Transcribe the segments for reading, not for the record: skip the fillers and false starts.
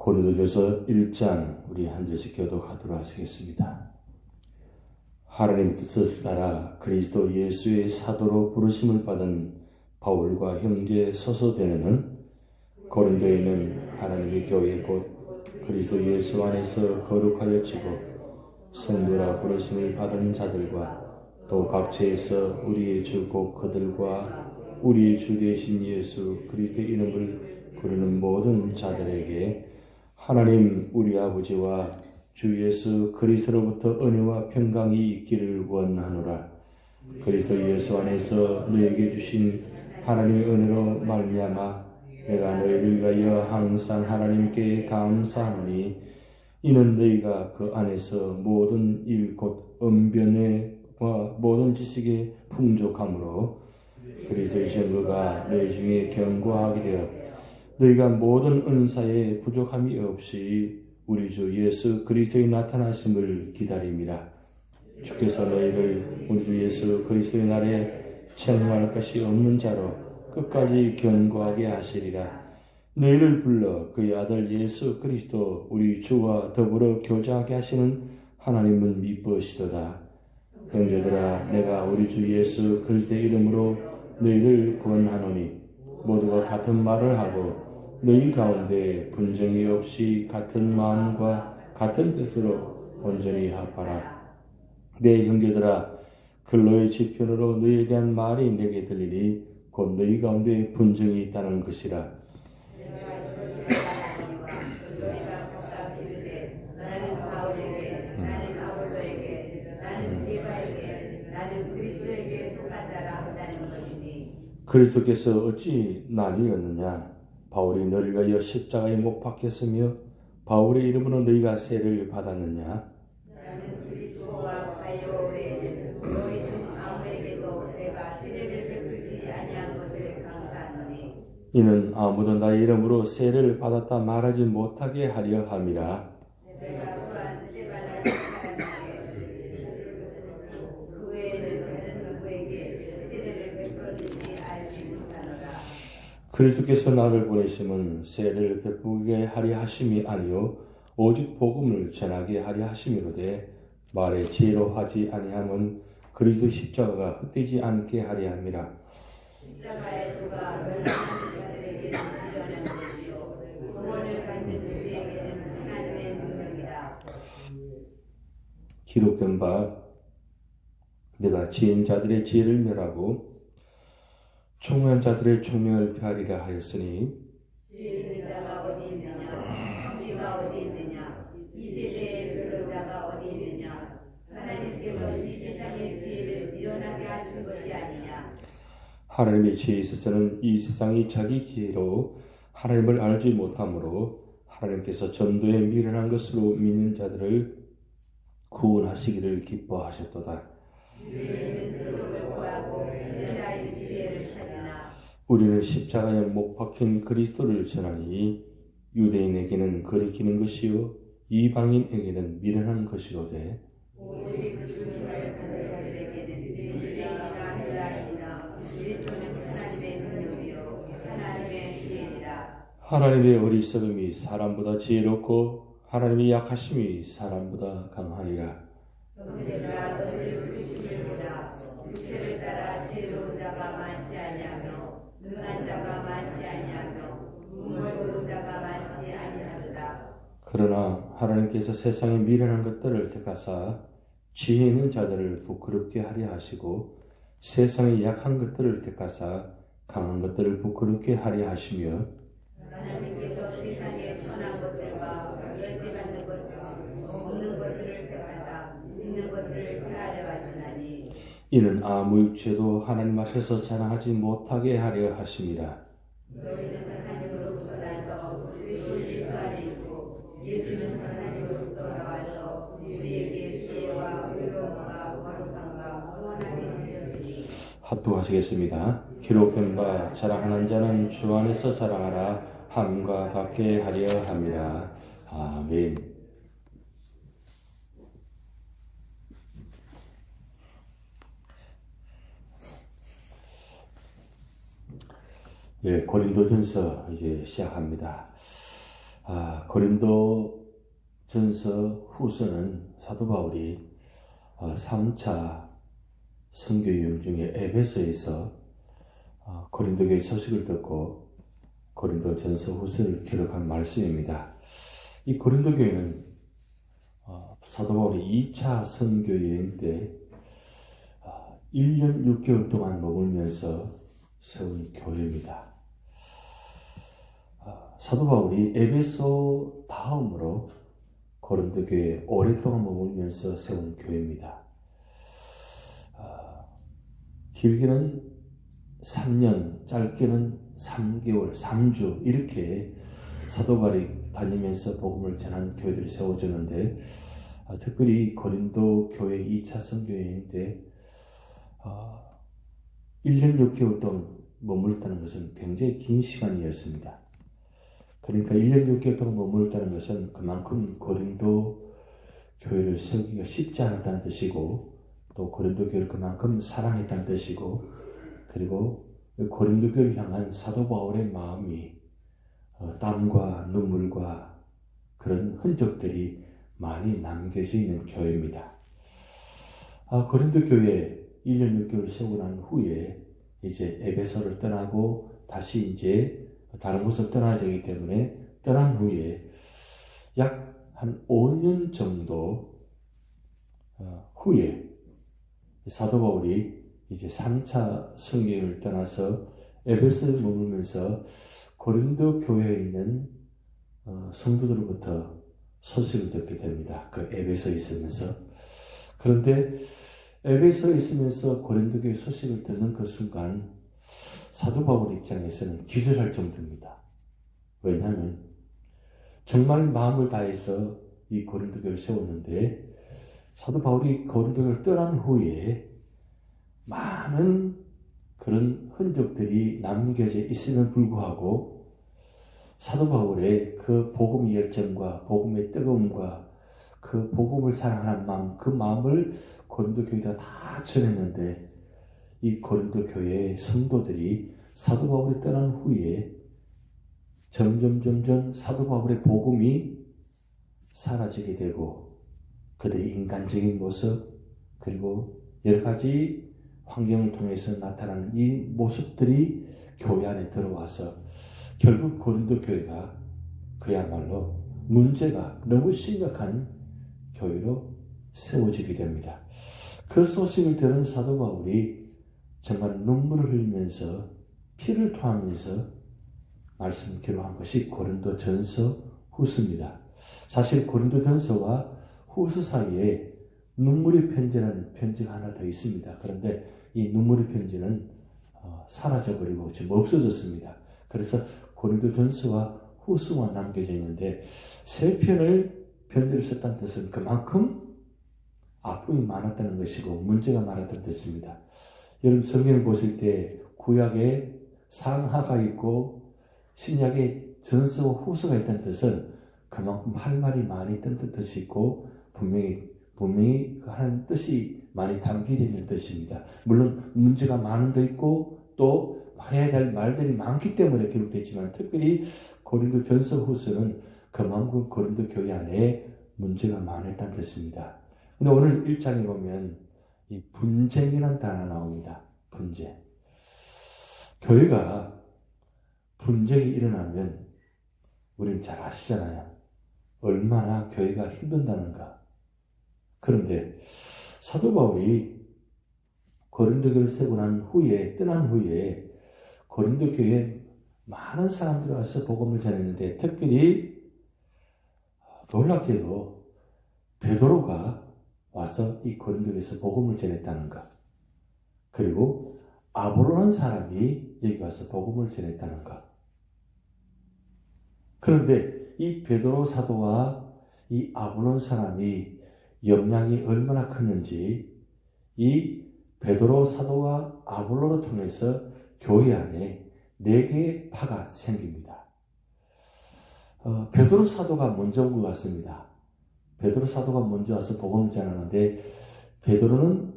고린도전서 1장 우리 한 절씩 교독하도록 하시겠습니다. 하나님 뜻을 따라 그리스도 예수의 사도로 부르심을 받은 바울과 형제 소서대는 고린도에 있는 하나님의 교회 곧 그리스도 예수 안에서 거룩하여지고 성도라 부르심을 받은 자들과 또 각처에서 우리의 주 곧 그들과 우리의 주 되신 예수 그리스도의 이름을 부르는 모든 자들에게 하나님 우리 아버지와 주 예수 그리스도로부터 은혜와 평강이 있기를 원하노라. 그리스도 예수 안에서 너에게 주신 하나님의 은혜로 말미암아 내가 너희를 위하여 항상 하나님께 감사하노니 이는 너희가 그 안에서 모든 일 곧 언변과 모든 지식에 풍족함으로 그리스도의 증거가 너희 중에 견고하게 되어 너희가 모든 은사에 부족함이 없이 우리 주 예수 그리스도의 나타나심을 기다림이라. 주께서 너희를 우리 주 예수 그리스도의 날에 책망할 것이 없는 자로 끝까지 견고하게 하시리라. 너희를 불러 그의 아들 예수 그리스도 우리 주와 더불어 교제하게 하시는 하나님은 미쁘시도다. 형제들아, 내가 우리 주 예수 그리스도의 이름으로 너희를 권하노니 모두가 같은 말을 하고 너희 가운데 분쟁이 없이 같은 마음과 같은 뜻으로 온전히 합하라. 내 형제들아, 근로의 지편으로 너희에 대한 말이 내게 들리니 곧 너희 가운데 분쟁이 있다는 것이라. 그리스도께서 어찌 나뉘었느냐? 바울이 너를 위하여 십자가에 못 박혔으며 바울의 이름으로 너희가 세례를 받았느냐? 나는 그리스도와 바울에게 너희 중 아무에게도 내가 세례를 베풀지 아니한 것을 감사하노니 이는 아무도 나의 이름으로 세례를 받았다 말하지 못하게 하려 함이라. 내가 또한 스데반에게 그 외에는 다른 누구에게 세례를 베풀었는지 알지 못하노라. 그리스도께서 나를 보내심은 세례를 베푸게 하려 하심이 아니요 오직 복음을 전하게 하려 하심이로되 말에 지혜로 하지 아니함은 그리스도 십자가가 헛되지 않게 하려 함이라. 십자가의 도가 멸망하는 자들에게는 미련한 것이요 구원을 받는 우리에게는 하나님의 능력이라. 기록된 바 내가 지은 자들의 지혜를 멸하고 총명한 자들의 총명을 폐하리라 하였으니 지혜 있는 자가 어디 있느냐? 성리가 어디 있느냐? 이 세대의 변론자가 어디 있느냐? 하나님께서 이 세상의 지혜를 미련하게 하신 것이 아니냐? 하나님의 지혜에 있어서는 이 세상이 자기 지혜로 하나님을 알지 못하므로 하나님께서 전도에 미련한 것으로 믿는 자들을 구원하시기를 기뻐하셨도다. 너희는 그를 구하고 여자의 지혜를 찾으나 우리는 십자가에 못 박힌 그리스도를 전하니 유대인에게는 거리끼는 것이요 이방인에게는 미련한 것이로되 오직 주님을 받는 자들에게는 유대인이나 헬라인이나 그리스도는 하나님의 능력이요 하나님의 지혜니라. 하나님의 어리석음이 사람보다 지혜롭고 하나님의 약하심이 사람보다 강하니라. 형제들아, 너희를 부르심을 보라. 육체를 따라 지혜로운 자가 많지 아니하며 능한 자가 많지 아니하며 우물 부른 자가 많지 아니하도다. 그러나 하나님께서 세상에 미련한 것들을 택하사 지혜 있는 자들을 부끄럽게 하려 하시고 세상에 약한 것들을 택하사 강한 것들을 부끄럽게 하려 하시며 하나님께서 세상에 선한 것들과 멸시받는 것들과 없는 것들을 택하사 있는 것들을 폐하려 하시나니 이는 아무 육체도 하나님 앞에서 자랑하지 못하게 하려 하심이라. 너희는 하나님으로부터 나서 그리스도 예수 안에 있고 예수는 하나님으로부터 나와서 우리에게 지혜와 의로움과 거룩함과 구원함이 되셨으니 합독하시겠습니다. 기록된 바 자랑하는 자는 주 안에서 자랑하라 함과 같게 하려 함이라. 아멘. 예, 고린도전서 이제 시작합니다. 고린도 전서 후서는 사도 바울이 3차 선교 여행 중에 에베소에서 고린도 교회 소식을 듣고 고린도 전서 후서를 기록한 말씀입니다. 이 고린도 교회는 사도 바울이 2차 선교 여행 때 1년 6개월 동안 머물면서 세운 교회입니다. 사도 바울이 에베소 다음으로 고린도 교회에 오랫동안 머물면서 세운 교회입니다. 길게는 3년, 짧게는 3개월, 3주 이렇게 사도 바울이 다니면서 복음을 전한 교회들이 세워졌는데 특별히 고린도 교회 2차 선교여행 때 1년 6개월 동안 머물렀다는 것은 굉장히 긴 시간이었습니다. 그러니까 1년 6개월 동안 머물렀다는 것은 그만큼 고린도 교회를 세우기가 쉽지 않았다는 뜻이고 또 고린도 교회를 그만큼 사랑했다는 뜻이고 그리고 고린도 교회를 향한 사도 바울의 마음이 땀과 눈물과 그런 흔적들이 많이 남겨져 있는 교회입니다. 고린도 교회에 1년 6개월 세우고 난 후에 이제 에베소를 떠나고 다시 이제 다른 곳을 떠나야 되기 때문에 떠난 후에 약 한 5년 정도 후에 사도 바울이 이제 3차 선교를 떠나서 에베소에 머물면서 고린도 교회에 있는 성도들로부터 소식을 듣게 됩니다. 그 에베소에 있으면서. 그런데 에베소에 있으면서 고린도 교회 소식을 듣는 그 순간 사도 바울 입장에서는 기절할 정도입니다. 왜냐하면 정말 마음을 다해서 이 고린도 교회를 세웠는데 사도 바울이 고린도 교회를 떠난 후에 많은 그런 흔적들이 남겨져 있음에도 불구하고 사도 바울의 그 복음의 열정과 복음의 뜨거움과 그 복음을 사랑하는 마음, 그 마음을 고린도 교회에다 다 전했는데 이 고린도 교회의 성도들이 사도 바울이 떠난 후에 점점 사도 바울의 복음이 사라지게 되고 그들의 인간적인 모습 그리고 여러 가지 환경을 통해서 나타나는 이 모습들이 교회 안에 들어와서 결국 고린도 교회가 그야말로 문제가 너무 심각한 교회로 세워지게 됩니다. 그 소식을 들은 사도 바울이 정말 눈물을 흘리면서 피를 토하면서 말씀을 기록한 것이 고린도 전서 후서입니다. 사실 고린도 전서와 후서 사이에 눈물의 편지라는 편지가 하나 더 있습니다. 그런데 이 눈물의 편지는 사라져버리고 지금 없어졌습니다. 그래서 고린도 전서와 후서만 남겨져 있는데 세 편을 편지를 썼다는 뜻은 그만큼 아픔이 많았다는 것이고 문제가 많았다는 뜻입니다. 여러분 성경을 보실 때 구약에 상하가 있고 신약에 전서와 후서가 있다는 뜻은 그만큼 할 말이 많이 있다는 뜻이 있고 분명히 하는 뜻이 많이 담기되어 있는 뜻입니다. 물론 문제가 많은 데 있고 또 해야 될 말들이 많기 때문에 기록되지만 특별히 고린도 전서 후서는 그만큼 고린도 교회 안에 문제가 많았다는 뜻입니다. 근데 오늘 1장에 보면 이 분쟁이라는 단어가 나옵니다. 분쟁. 교회가 분쟁이 일어나면 우리는 잘 아시잖아요. 얼마나 교회가 힘든다는가. 그런데 사도 바울이 고린도 교회를 세우고 난 후에 떠난 후에 고린도 교회에 많은 사람들이 와서 복음을 전했는데 특별히 놀랍게도 베드로가 와서 이 고린도 교회에서 복음을 전했다는 것. 그리고 아볼로라는 사람이 여기 와서 복음을 전했다는 것. 그런데 이 베드로 사도와 이 아볼로 사람이 영향이 얼마나 컸는지 이 베드로 사도와 아볼로를 통해서 교회 안에 4개의 파가 생깁니다. 베드로 사도가 먼저 온 것 같습니다. 베드로 사도가 먼저 와서 복음을 전하는데 베드로는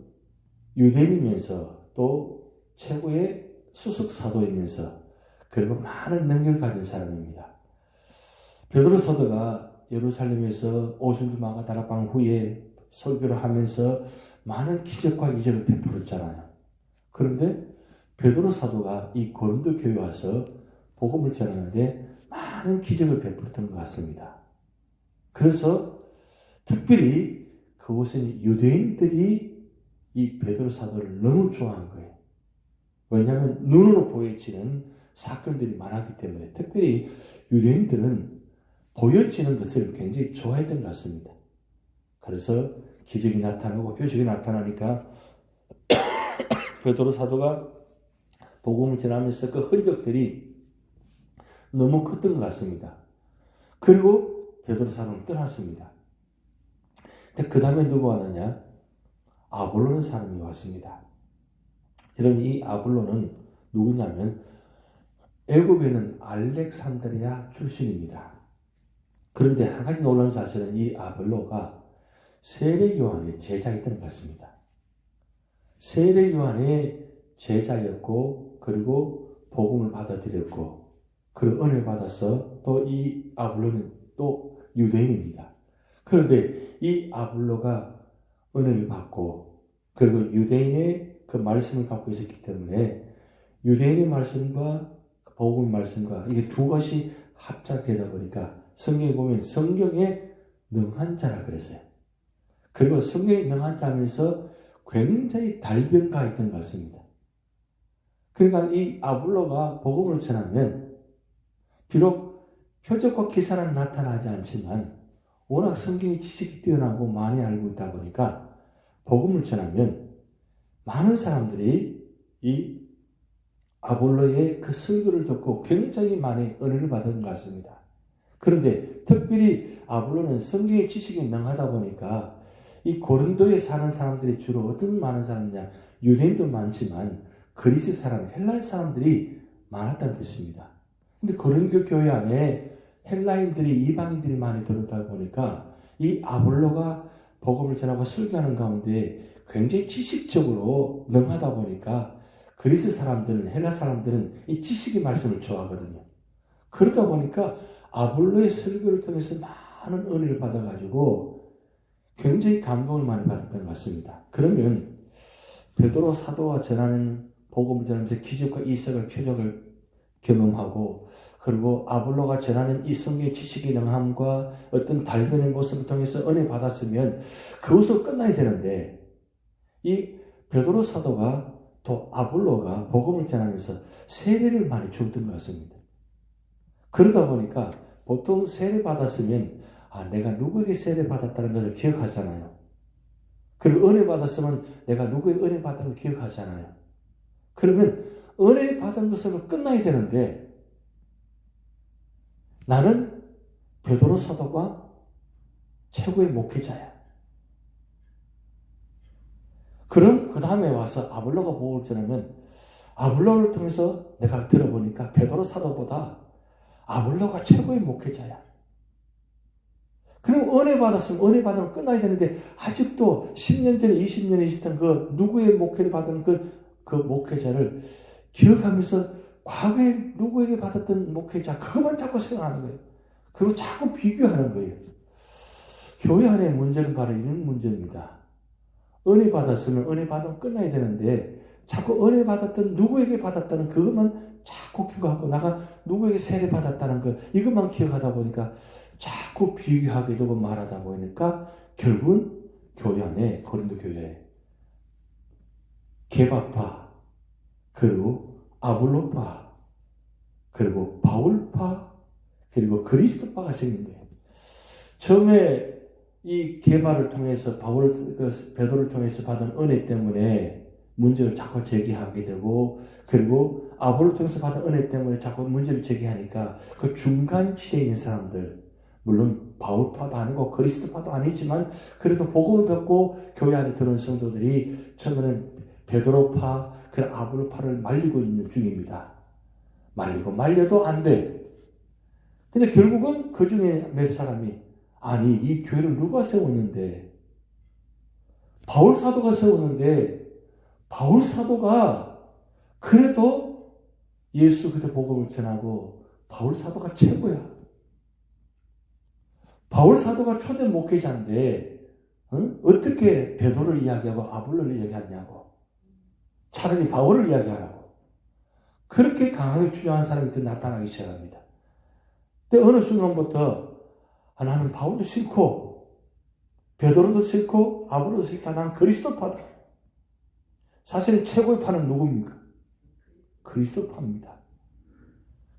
유대인이면서 또 최고의 수석 사도이면서 그리고 많은 능력을 가진 사람입니다. 베드로 사도가 예루살렘에서 오순절마가 다락방 후에 설교를 하면서 많은 기적과 이적을 베풀었잖아요. 그런데 베드로 사도가 이 고린도 교회에 와서 복음을 전하는데 많은 기적을 베풀었던 것 같습니다. 그래서 특별히 그곳은 유대인들이 이 베드로 사도를 너무 좋아한 거예요. 왜냐하면 눈으로 보여지는 사건들이 많았기 때문에 특별히 유대인들은 보여지는 것을 굉장히 좋아했던 것 같습니다. 그래서 기적이 나타나고 표적이 나타나니까 베드로 사도가 복음을 전하면서 그 흔적들이 너무 컸던 것 같습니다. 그리고 베드로 사도는 떠났습니다. 그 다음에 누가 왔느냐? 아볼로는 사람이 왔습니다. 여러분, 이 아볼로는 누구냐면 애굽에는 알렉산드리아 출신입니다. 그런데 한 가지 놀라운 사실은 이 아볼로가 세례요한의 제자였던 것 같습니다. 세례요한의 제자였고 그리고 복음을 받아들였고 그리고 은혜를 받아서 또 이 아볼로는 또 유대인입니다. 그런데 이 아볼로가 은혜를 받고 그리고 유대인의 그 말씀을 갖고 있었기 때문에 유대인의 말씀과 복음의 말씀과 이게 두 것이 합작되다 보니까 성경에 보면 성경에 능한 자라 그랬어요. 그리고 성경에 능한 자면서 굉장히 달변가했던 것 같습니다. 그러니까 이 아볼로가 복음을 전하면 비록 표적과 기사는 나타나지 않지만 워낙 성경의 지식이 뛰어나고 많이 알고 있다 보니까 복음을 전하면 많은 사람들이 이 아볼로의 그 설교를 듣고 굉장히 많이 은혜를 받은 것 같습니다. 그런데 특별히 아볼로는 성경의 지식이 능하다 보니까 이 고린도에 사는 사람들이 주로 어떤 많은 사람이냐? 유대인도 많지만 그리스 사람, 헬라의 사람들이 많았다는 뜻입니다. 근데 고린도 교회 안에 헬라인들이, 이방인들이 많이 들었다 보니까 이 아볼로가 복음을 전하고 설교하는 가운데 굉장히 지식적으로 능하다 보니까 그리스 사람들은, 헬라 사람들은 이 지식의 말씀을 좋아하거든요. 그러다 보니까 아볼로의 설교를 통해서 많은 은혜를 받아가지고 굉장히 감동을 많이 받았던 것 같습니다. 그러면 베드로 사도가 전하는 복음을 전하면서 기적과 이적을 표적을 경험하고 그리고 아볼로가 전하는 이 성경의 지식의 능함과 어떤 달변의 모습을 통해서 은혜 받았으면 그것으로 끝나야 되는데 이 베드로 사도가 또 아볼로가 복음을 전하면서 세례를 많이 주었던 것 같습니다. 그러다 보니까 보통 세례 받았으면 내가 누구에게 세례 받았다는 것을 기억하잖아요. 그리고 은혜 받았으면 내가 누구에게 은혜 받은 걸 기억하잖아요. 그러면 은혜 받은 것으로 끝나야 되는데 나는 베드로 사도가 최고의 목회자야. 그럼 그 다음에 와서 아볼로가 복음을 전하면 아볼로를 통해서 내가 들어보니까 베드로 사도보다 아볼로가 최고의 목회자야. 그럼 은혜 받았으면 은혜 받으면 끝나야 되는데 아직도 10년 전에 20년에 있었던 그 누구의 목회를 받은 그 목회자를 기억하면서 과거에 누구에게 받았던 목회자 그것만 자꾸 생각하는 거예요. 그리고 자꾸 비교하는 거예요. 교회 안의 문제는 바로 이런 문제입니다. 은혜 받았으면 은혜 받으면 끝나야 되는데 자꾸 은혜 받았던 누구에게 받았다는 그것만 자꾸 기억하고 나가 누구에게 세례 받았다는 거 이것만 기억하다 보니까 자꾸 비교하게 되고 말하다 보니까 결국은 교회 안에 고린도 교회에 개바파 그리고 아볼로파 그리고 바울파 그리고 그리스도파가 생긴 거예요. 처음에 이 개바를 통해서 베드로를 통해서 받은 은혜 때문에 문제를 자꾸 제기하게 되고 그리고 아볼로를 통해서 받은 은혜 때문에 자꾸 문제를 제기하니까 그 중간 지대에 있는 사람들 물론 바울파도 아니고 그리스도파도 아니지만 그래도 복음을 받고 교회 안에 들어온 성도들이 처음에는 베드로파 그리고 아볼로파를 말리고 있는 중입니다. 말려도 안 돼. 근데 결국은 그 중에 몇 사람이 아니 이 교회를 누가 세웠는데 바울 사도가 세웠는데 바울 사도가 그래도 예수 그리스도 복음을 전하고 바울 사도가 최고야. 바울 사도가 초대 목회자인데 어떻게 베드로를 이야기하고 아볼로를 이야기하냐고. 차라리 바울을 이야기하라고. 그렇게 강하게 주장한 사람이 또 나타나기 시작합니다. 근데 어느 순간부터 나는 바울도 싫고 베드로도 싫고 아볼로도 싫다. 난 그리스도파다. 사실 최고의 파는 누굽니까? 그리스도파입니다.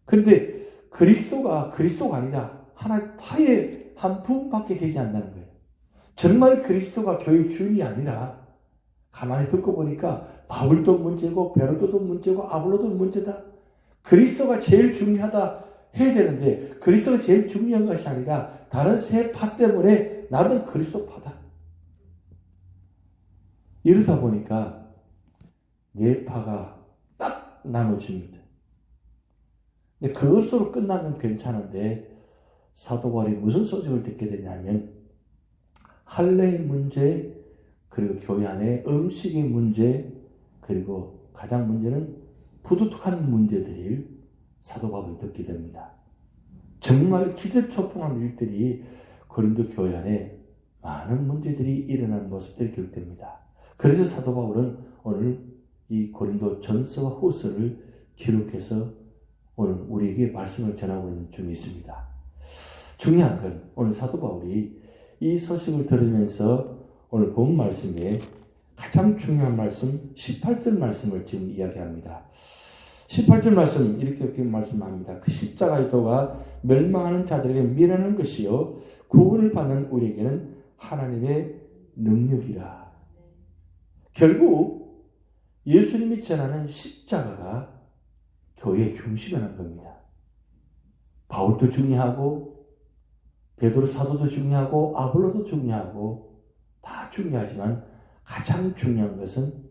그런데 그리스도가 아니라 하나의 파의 한 부분밖에 되지 않는다는 거예요. 정말 그리스도가 교회의 주인이 아니라 가만히 듣고 보니까 바울도 문제고 베드로도 문제고 아볼로도 문제다. 그리스도가 제일 중요하다 해야 되는데 그리스도가 제일 중요한 것이 아니라 다른 세 파 때문에 나는 그리스도파다. 이러다 보니까 네 파가 딱 나눠집니다. 근데 그것으로 끝나면 괜찮은데 사도 바울이 무슨 소식을 듣게 되냐면 할례의 문제, 그리고 교회 안에 음식의 문제, 그리고 가장 문제는 부두tuk한 문제들을 사도 바울이 듣게 됩니다. 정말 기절초풍한 일들이 고린도 교회 안에 많은 문제들이 일어나는 모습들이 기록됩니다. 그래서 사도 바울은 오늘 이 고린도 전서와 후서를 기록해서 오늘 우리에게 말씀을 전하고 있는 중에 있습니다. 중요한 건 오늘 사도 바울이 이 소식을 들으면서 오늘 본 말씀에 가장 중요한 말씀 18절 말씀을 지금 이야기합니다. 18절 말씀 이렇게 말씀합니다. 그 십자가의 도가 멸망하는 자들에게 미련한 것이요 구원을 받는 우리에게는 하나님의 능력이라. 결국 예수님이 전하는 십자가가 교회의 중심이라는 겁니다. 바울도 중요하고 베드로 사도도 중요하고 아볼로도 중요하고 다 중요하지만 가장 중요한 것은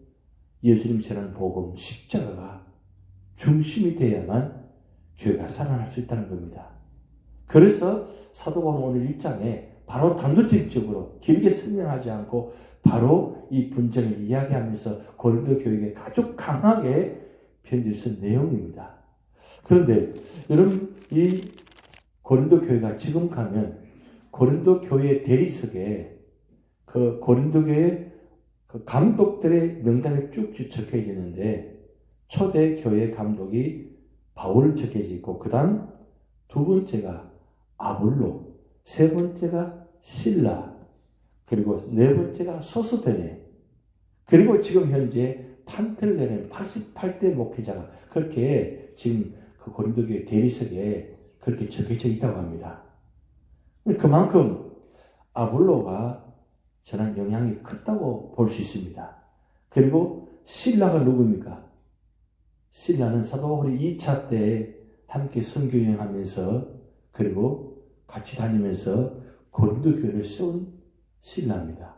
예수님이 전하는 복음 십자가가 중심이 되어야만 교회가 살아날 수 있다는 겁니다. 그래서 사도 바울은 오늘 1장에 바로 단도직입적으로 길게 설명하지 않고 바로 이 분쟁을 이야기하면서 고린도 교회에게 아주 강하게 편지를 쓴 내용입니다. 그런데 여러분 이 고린도 교회가 지금 가면 고린도 교회 대리석에 그 고린도 교회 그 감독들의 명단이 쭉 적혀져 있는데 초대 교회 감독이 바울 적혀져 있고 그 다음 두 번째가 아볼로, 세 번째가 실라, 그리고 네 번째가 소스데네, 그리고 지금 현재 판텔레는 88대 목회자가 그렇게 지금 그 고린도 교회 대리석에 그렇게 적혀져 있다고 합니다. 그만큼 아볼로가 전한 영향이 컸다고 볼 수 있습니다. 그리고 실라가 누굽니까? 실라는 사도 바울이 2차 때 함께 선교 여행하면서 그리고 같이 다니면서 고린도 교회를 세운 실라입니다.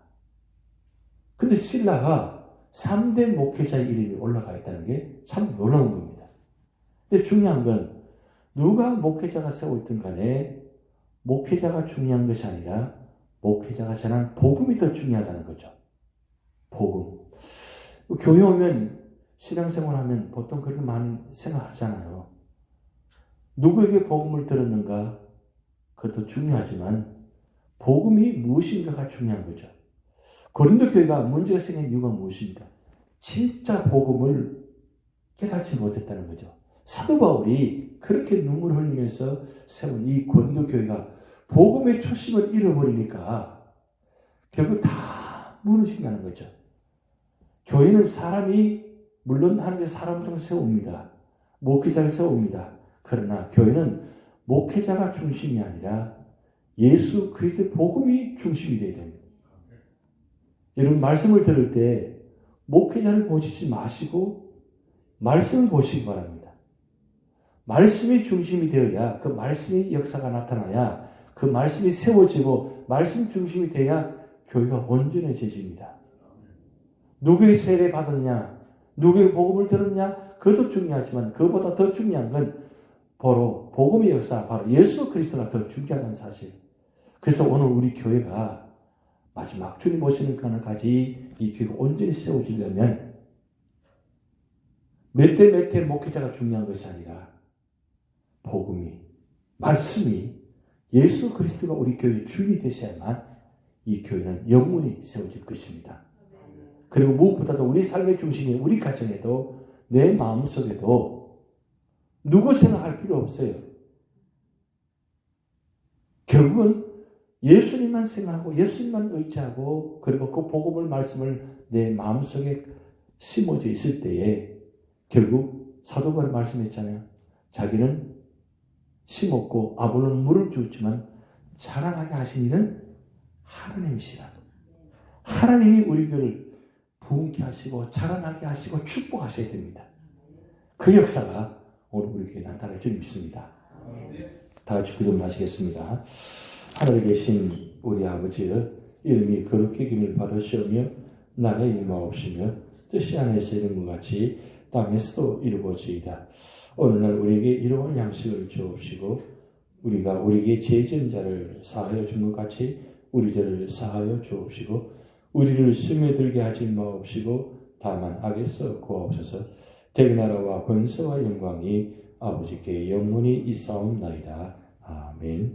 근데 실라가 3대 목회자의 이름이 올라가 있다는 게 참 놀라운 겁니다. 근데 중요한 건 누가 목회자가 세우고 있든 간에 목회자가 중요한 것이 아니라 목회자가 전한 복음이 더 중요하다는 거죠. 복음. 교회 오면 신앙생활 하면 보통 그렇게 많이 생각하잖아요. 누구에게 복음을 들었는가? 그것도 중요하지만 복음이 무엇인가가 중요한 거죠. 고린도 교회가 문제가 생긴 이유가 무엇입니까? 진짜 복음을 깨닫지 못했다는 거죠. 사도 바울이 그렇게 눈물을 흘리면서 세운 이 고린도 교회가 복음의 초심을 잃어버리니까 결국 다 무너진다는 거죠. 교회는 사람이 물론 하나님께서 사람을 통해 세웁니다. 목회자를 세웁니다. 그러나 교회는 목회자가 중심이 아니라 예수 그리스도의 복음이 중심이 되어야 됩니다. 여러분 말씀을 들을 때 목회자를 보시지 마시고 말씀을 보시기 바랍니다. 말씀이 중심이 되어야 그 말씀의 역사가 나타나야 그 말씀이 세워지고 말씀 중심이 돼야 교회가 온전해집니다. 누구의 세례 받았냐, 누구의 복음을 들었냐, 그것도 중요하지만 그것보다 더 중요한 건 바로 복음의 역사, 바로 예수 그리스도가 더 중요하다는 사실. 그래서 오늘 우리 교회가 마지막 주님 오시는 그날까지 이 교회가 온전히 세워지려면 몇 대 몇 대 목회자가 중요한 것이 아니라 복음이, 말씀이 예수 그리스도가 우리 교회의 주인이 되셔야만 이 교회는 영원히 세워질 것입니다. 그리고 무엇보다도 우리 삶의 중심인 우리 가정에도 내 마음속에도 누구 생각할 필요 없어요. 결국은 예수님만 생각하고 예수님만 의지하고 그리고 그 복음의 말씀을 내 마음속에 심어져 있을 때에 결국 사도 바울이 말씀했잖아요. 자기는 심었고 아볼로는 물을 주었지만 자라나게 하신 이는 하나님이시라. 하나님이 우리 교회를 부흥케 하시고 자라나게 하시고 축복하셔야 됩니다. 그 역사가 오늘 우리 교회에 나타날 줄 믿습니다. 다 같이 기도를 마치겠습니다. 하늘에 계신 우리 아버지여, 이름이 거룩히 여김을 받으시오며 나라의 임하옵시며 뜻이 하늘에서 이룬 것 같이 땅에서도 이루어지이다. 오늘날 우리에게 일용할 양식을 주옵시고 우리가 우리에게 죄진 자를 사하여 준 것 같이 우리 죄를 사하여 주옵시고 우리를 시험에 들게 하지 마옵시고 다만 악에서 구하옵소서. 대나라와 권세와 영광이 아버지께 영원히 있사옵나이다. 아멘.